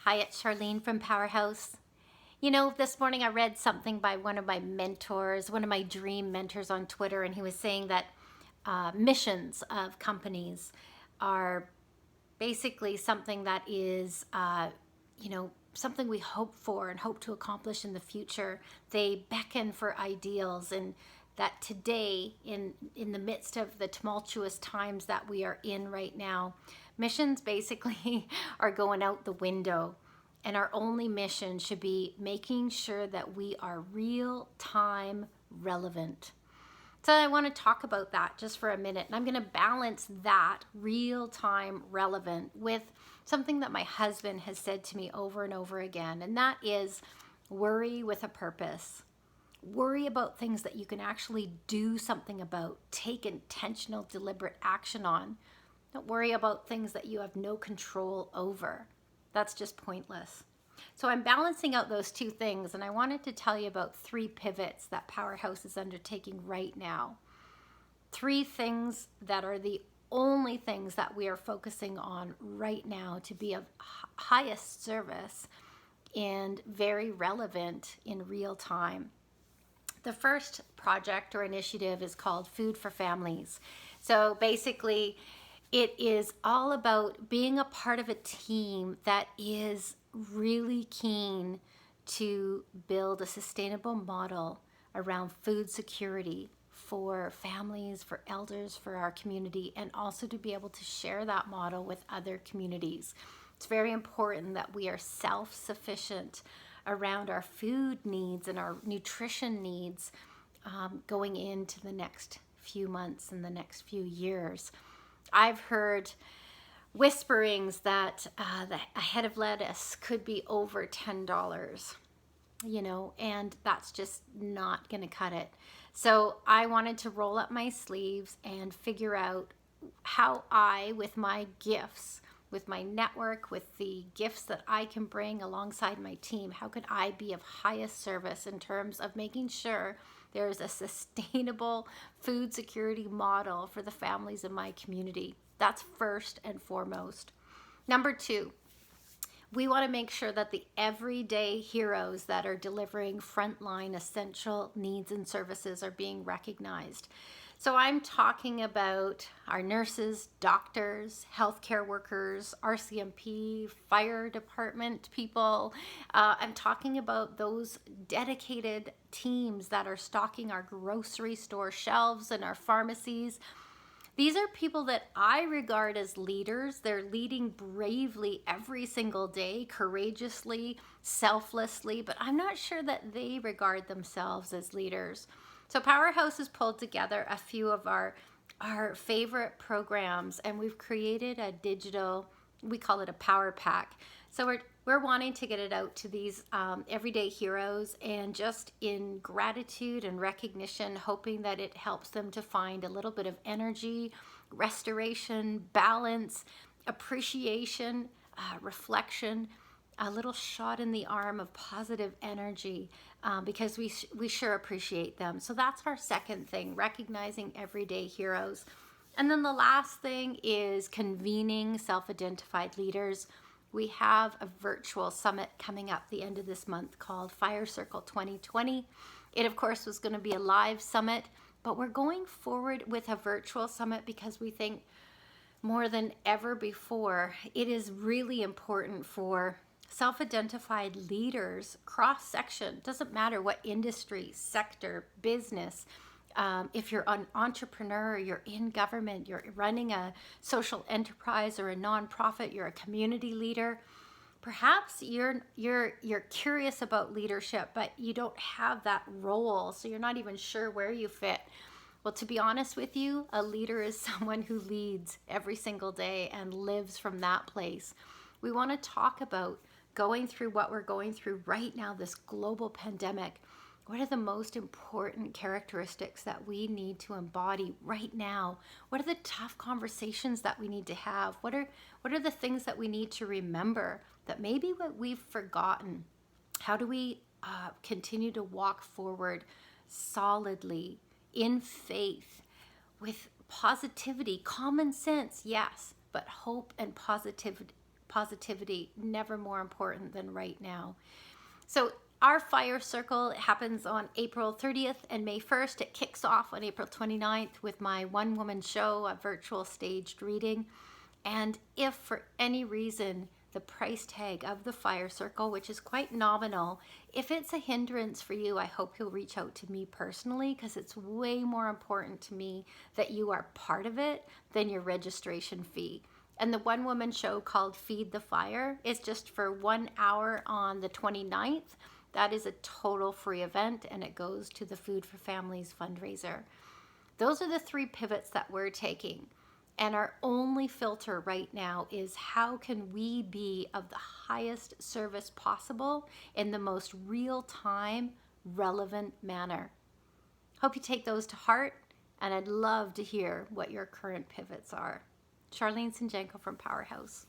Hi, it's Charlene from Powerhouse. You know, this morning I read something by one of my mentors, one of my dream mentors on Twitter, and he was saying that missions of companies are basically something that is, something we hope for and hope to accomplish in the future. They beckon for ideals, and that today, in the midst of the tumultuous times that we are in right now, missions basically are going out the window. And our only mission should be making sure that we are real time relevant. So I want to talk about that just for a minute. And I'm going to balance that real time relevant with something that my husband has said to me over and over again. And that is worry with a purpose. Worry about things that you can actually do something about, take intentional, deliberate action on. Don't worry about things that you have no control over. That's just pointless. So I'm balancing out those two things, and I wanted to tell you about 3 pivots that Powerhouse is undertaking right now. 3 things that are the only things that we are focusing on right now to be of highest service and very relevant in real time. The first project or initiative is called Food for Families. So basically, it is all about being a part of a team that is really keen to build a sustainable model around food security for families, for elders, for our community, and also to be able to share that model with other communities. It's very important that we are self-sufficient around our food needs and our nutrition needs going into the next few months and the next few years. I've heard whisperings that a head of lettuce could be over $10, and that's just not going to cut it. So I wanted to roll up my sleeves and figure out how I, with my gifts, with my network, with the gifts that I can bring alongside my team, how could I be of highest service in terms of making sure there's a sustainable food security model for the families in my community. That's first and foremost. Number 2, we want to make sure that the everyday heroes that are delivering frontline essential needs and services are being recognized. So I'm talking about our nurses, doctors, healthcare workers, RCMP, fire department people. I'm talking about those dedicated teams that are stocking our grocery store shelves and our pharmacies. These are people that I regard as leaders. They're leading bravely every single day, courageously, selflessly, but I'm not sure that they regard themselves as leaders. So Powerhouse has pulled together a few of our favorite programs, and we've created a digital, we call it a power pack. So we're wanting to get it out to these everyday heroes, and just in gratitude and recognition, hoping that it helps them to find a little bit of energy, restoration, balance, appreciation, reflection, a little shot in the arm of positive energy, because we sure appreciate them. So that's our second thing, recognizing everyday heroes. And then the last thing is convening self-identified leaders. We have a virtual summit coming up the end of this month called Fire Circle 2020. It, of course, was going to be a live summit, but we're going forward with a virtual summit because we think more than ever before, it is really important for self-identified leaders, cross-section, doesn't matter what industry, sector, business, if you're an entrepreneur, you're in government, you're running a social enterprise or a nonprofit, you're a community leader. Perhaps you're curious about leadership, but you don't have that role, so you're not even sure where you fit. Well, to be honest with you, a leader is someone who leads every single day and lives from that place. We want to talk about going through what we're going through right now, this global pandemic. What are the most important characteristics that we need to embody right now? What are the tough conversations that we need to have? What are the things that we need to remember that maybe what we've forgotten? How do we continue to walk forward solidly in faith with positivity, common sense, yes, but hope and positivity, never more important than right now. So our fire circle happens on April 30th and May 1st. It kicks off on April 29th with my one-woman show, a virtual staged reading. And if for any reason the price tag of the fire circle, which is quite nominal, if it's a hindrance for you, I hope you'll reach out to me personally, because it's way more important to me that you are part of it than your registration fee. And the one-woman show called Feed the Fire is just for 1 hour on the 29th. That is a total free event, and it goes to the Food for Families fundraiser. Those are the 3 pivots that we're taking. And our only filter right now is how can we be of the highest service possible in the most real-time, relevant manner. Hope you take those to heart, and I'd love to hear what your current pivots are. Charlene Sinjenko from Powerhouse.